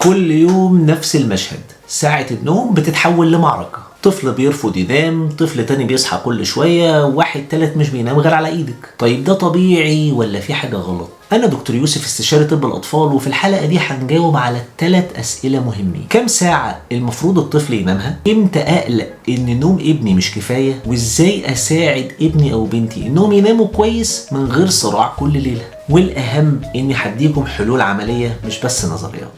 كل يوم نفس المشهد، ساعة النوم بتتحول لمعركة، طفل بيرفض ينام، طفل تاني بيصحى كل شوية، واحد تالت مش بينام غير على ايدك. طيب ده طبيعي ولا في حاجة غلط؟ أنا دكتور يوسف، استشاري طب الأطفال، وفي الحلقة دي هنجاوب على 3 أسئلة مهمين. كم ساعة المفروض الطفل ينامها؟ إمتى أقلق إن نوم ابني مش كفاية؟ وإزاي أساعد ابني أو بنتي إنهم يناموا كويس من غير صراع كل ليلة؟ والأهم إني هديكم حلول عملية مش بس نظريات.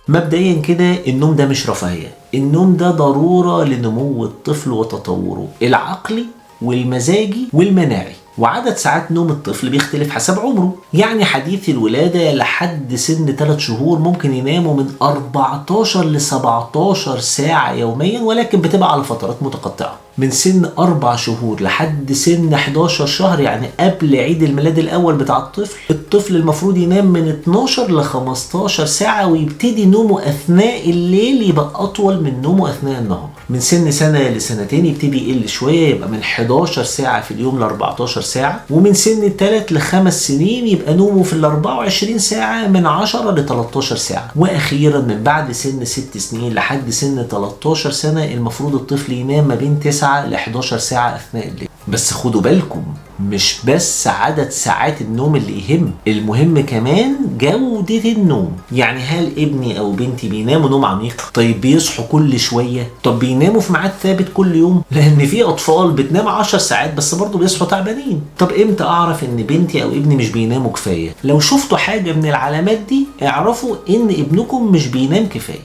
مبدئيا كده، النوم ده مش رفاهية، النوم ده ضرورة لنمو الطفل وتطوره العقلي والمزاجي والمناعي. وعدد ساعات نوم الطفل بيختلف حسب عمره، يعني حديث الولادة لحد سن 3 شهور ممكن يناموا من 14 ل 17 ساعة يوميا، ولكن بتبقى على فترات متقطعة. من سن 4 شهور لحد سن 11 شهر، يعني قبل عيد الميلاد الأول بتاع الطفل المفروض ينام من 12 ل 15 ساعة، ويبتدي نومه أثناء الليل يبقى أطول من نومه أثناء النهار. من سن سنة لسنتين يبتدي يقل شوية، يبقى من 11 ساعة في اليوم ل 14 ساعة. ومن سن 3 ل 5 سنين يبقى نومه في ال 24 ساعة من 10 ل 13 ساعة. وأخيرا من بعد سن 6 سنين لحد سن 13 سنة المفروض الطفل ينام ما بين 9 ل 11 ساعة أثناء الليل. بس خدوا بالكم، مش بس عدد ساعات النوم اللي يهم، المهم كمان جودة النوم. يعني هل ابني أو بنتي بيناموا نوم عميق؟ طيب بيصحوا كل شوية؟ طب بيناموا في ميعاد ثابت كل يوم؟ لأن في أطفال بتنام 10 ساعات بس برضه بيصحوا تعبانين. طب إمتى أعرف إن بنتي أو ابني مش بيناموا كفاية؟ لو شفتوا حاجة من العلامات دي اعرفوا إن ابنكم مش بينام كفاية.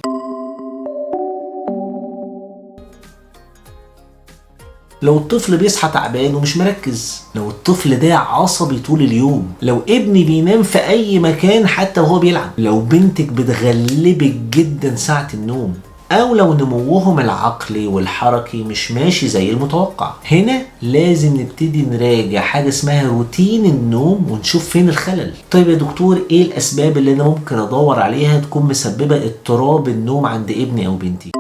لو الطفل بيصحى تعبان ومش مركز، لو الطفل ده عصبي طول اليوم، لو ابني بينام في اي مكان حتى وهو بيلعب، لو بنتك بتغلبك جدا ساعة النوم، او لو نموهم العقلي والحركي مش ماشي زي المتوقع. هنا لازم نبتدي نراجع حاجة اسمها روتين النوم ونشوف فين الخلل. طيب يا دكتور، ايه الاسباب اللي انا ممكن ادور عليها تكون مسببة اضطراب النوم عند ابني او بنتي؟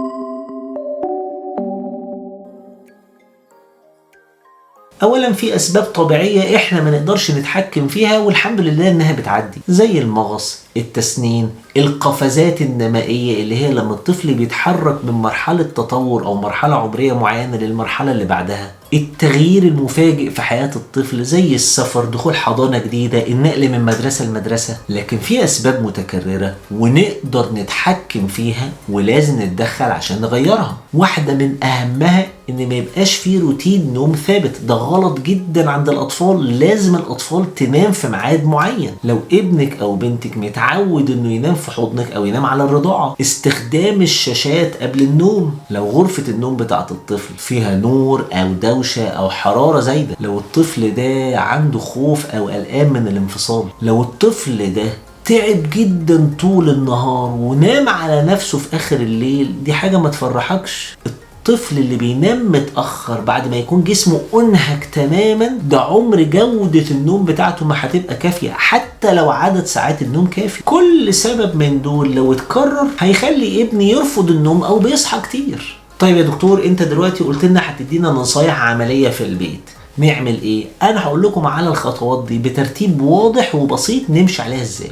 اولا في اسباب طبيعيه احنا ما نقدرش نتحكم فيها والحمد لله انها بتعدي، زي المغص، التسنين، القفزات النمائيه اللي هي لما الطفل بيتحرك من مرحله تطور او مرحله عمريه معينه للمرحله اللي بعدها، التغيير المفاجئ في حياه الطفل زي السفر، دخول حضانه جديده، النقل من مدرسه لمدرسه. لكن في اسباب متكرره ونقدر نتحكم فيها ولازم نتدخل عشان نغيرها. واحده من اهمها ان ما يبقاش في روتين نوم ثابت، ده غلط جدا عند الاطفال. لازم الاطفال تنام في ميعاد معين. لو ابنك او بنتك متعود انه ينام في حضنك او ينام على الرضاعه، استخدام الشاشات قبل النوم، لو غرفه النوم بتاعه الطفل فيها نور او دوشه او حراره زايده، لو الطفل ده عنده خوف او قلقان من الانفصال، لو الطفل ده تعب جدا طول النهار ونام على نفسه في اخر الليل، دي حاجه ما تفرحكش. الطفل اللي بينام متأخر بعد ما يكون جسمه أنهك تماما، ده عمر جودة النوم بتاعته ما هتبقى كافية حتى لو عدد ساعات النوم كافي. كل سبب من دول لو اتكرر هيخلي ابني يرفض النوم أو بيصحى كتير. طيب يا دكتور، انت دلوقتي قلت لنا هتدينا نصايح عملية في البيت، نعمل ايه؟ انا هقول لكم على الخطوات دي بترتيب واضح وبسيط نمشي عليها ازاي.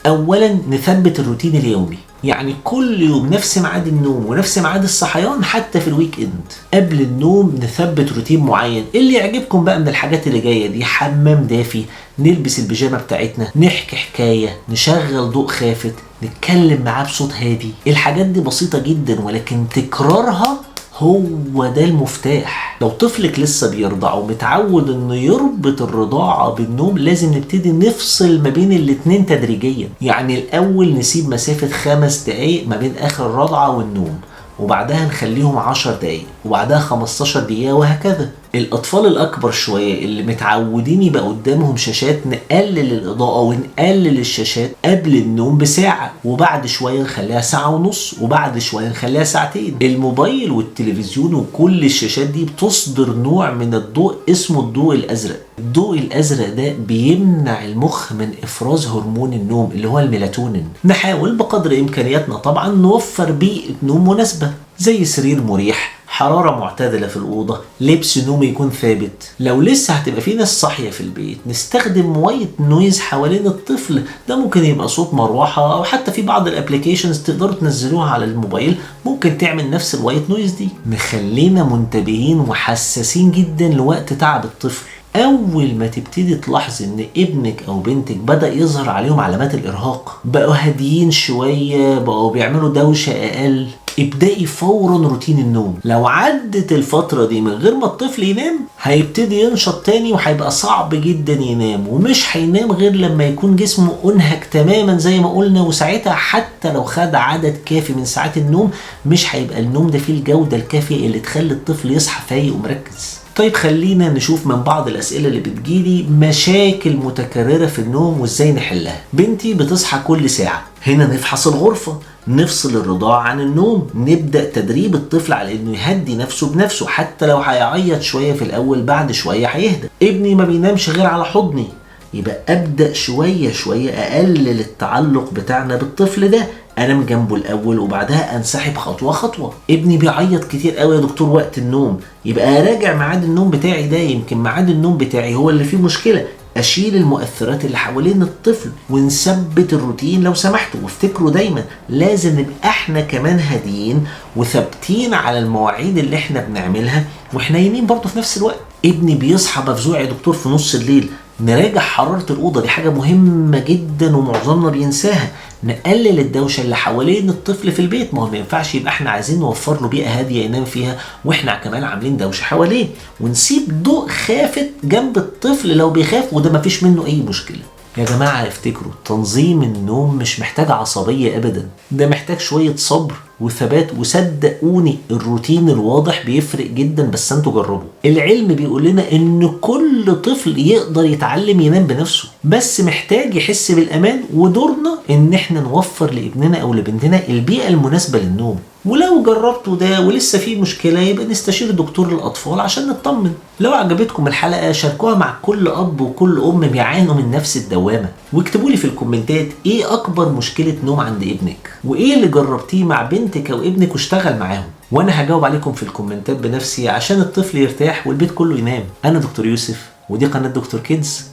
اولا نثبت الروتين اليومي، يعني كل يوم نفس ميعاد النوم ونفس ميعاد الصحيان حتى في الويك اند. قبل النوم نثبت روتين معين اللي يعجبكم بقى من الحاجات اللي جايه دي، حمام دافي، نلبس البيجامه بتاعتنا، نحكي حكايه، نشغل ضوء خافت، نتكلم معاه بصوت هادي. الحاجات دي بسيطه جدا ولكن تكرارها هو ده المفتاح. لو طفلك لسه بيرضع ومتعود انه يربط الرضاعة بالنوم، لازم نبتدي نفصل ما بين الاتنين تدريجيا. يعني الاول نسيب مسافة 5 دقايق ما بين اخر الرضعة والنوم، وبعدها نخليهم 10 دقايق، وبعدها 15 دقيقة، وهكذا. الاطفال الاكبر شويه اللي متعودين يبقى قدامهم شاشات، نقلل الاضاءه ونقلل الشاشات قبل النوم بساعه، وبعد شويه نخليها ساعه ونص، وبعد شويه نخليها ساعتين. الموبايل والتلفزيون وكل الشاشات دي بتصدر نوع من الضوء اسمه الضوء الازرق. الضوء الازرق ده بيمنع المخ من افراز هرمون النوم اللي هو الميلاتونين. نحاول بقدر امكانياتنا طبعا نوفر بيئه نوم مناسبه، زي سرير مريح، حرارة معتدلة في الأوضة، لبس نوم يكون ثابت. لو لسه هتبقى في ناس صاحية في البيت نستخدم وايت نويز حوالين الطفل، ده ممكن يبقى صوت مروحة، أو حتى في بعض الابليكيشنز تقدروا تنزلوها على الموبايل ممكن تعمل نفس الوايت نويز دي. نخلينا منتبهين وحساسين جدا لوقت تعب الطفل. أول ما تبتدي تلاحظ إن ابنك أو بنتك بدأ يظهر عليهم علامات الإرهاق، بقوا هاديين شوية، بقوا بيعملوا دوشة أقل، ابدأي فورا روتين النوم. لو عدت الفترة دي من غير ما الطفل ينام هيبتدي ينشط تاني، وهيبقى صعب جدا ينام، ومش هينام غير لما يكون جسمه أنهك تماما زي ما قلنا. وساعتها حتى لو خد عدد كافي من ساعات النوم مش هيبقى النوم ده فيه الجودة الكافية اللي تخلي الطفل يصحى فايق ومركز. طيب خلينا نشوف من بعض الأسئلة اللي بتجيلي مشاكل متكررة في النوم وإزاي نحلها. بنتي بتصحى كل ساعة. هنا نفحص الغرفة، نفصل الرضاعة عن النوم، نبدأ تدريب الطفل على إنه يهدي نفسه بنفسه، حتى لو هيعيط شوية في الأول بعد شوية هيهدى. ابني ما بينامش غير على حضني، يبقى أبدأ شوية شوية أقلل التعلق بتاعنا بالطفل ده، انام جنبه الاول وبعدها انسحب خطوه خطوه. ابني بيعيط كتير قوي يا دكتور وقت النوم، يبقى اراجع ميعاد النوم بتاعي ده، يمكن ميعاد النوم بتاعي هو اللي فيه مشكله. اشيل المؤثرات اللي حوالين الطفل ونثبت الروتين لو سمحتوا. وافتكروا دايما لازم نبقى احنا كمان هاديين وثابتين على المواعيد اللي احنا بنعملها وحنينين برضه في نفس الوقت. ابني بيصحى مفزوع يا دكتور في نص الليل، نراجع حرارة الأوضة، دي حاجة مهمة جدا ومعظمنا بينساها. نقلل الدوشة اللي حوالين الطفل في البيت، ما هو ما ينفعش يبقى احنا عايزين نوفر له بيئة هادية ينام فيها واحنا كمان عاملين دوشة حواليه. ونسيب ضوء خافت جنب الطفل لو بيخاف، وده ما فيش منه أي مشكلة. يا جماعة افتكروا تنظيم النوم مش محتاج عصبية أبدا، ده محتاج شوية صبر وثبات. وصدقوني الروتين الواضح بيفرق جدا، بس انتوا جربوا. العلم بيقول لنا ان كل طفل يقدر يتعلم ينام بنفسه، بس محتاج يحس بالامان، ودورنا ان احنا نوفر لابننا او لبنتنا البيئة المناسبة للنوم. ولو جربتوا ده ولسه في مشكلة يبقى نستشير دكتور الأطفال عشان نطمن. لو عجبتكم الحلقة شاركوها مع كل أب وكل أم بيعانوا من نفس الدوامة، واكتبوا لي في الكومنتات إيه أكبر مشكلة نوم عند ابنك، وإيه اللي جربتيه مع بنتك أو ابنك واشتغل معاهم، وأنا هجاوب عليكم في الكومنتات بنفسي عشان الطفل يرتاح والبيت كله ينام. أنا دكتور يوسف ودي قناة دكتور كيدز،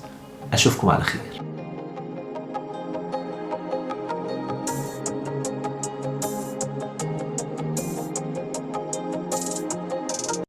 أشوفكم على خير.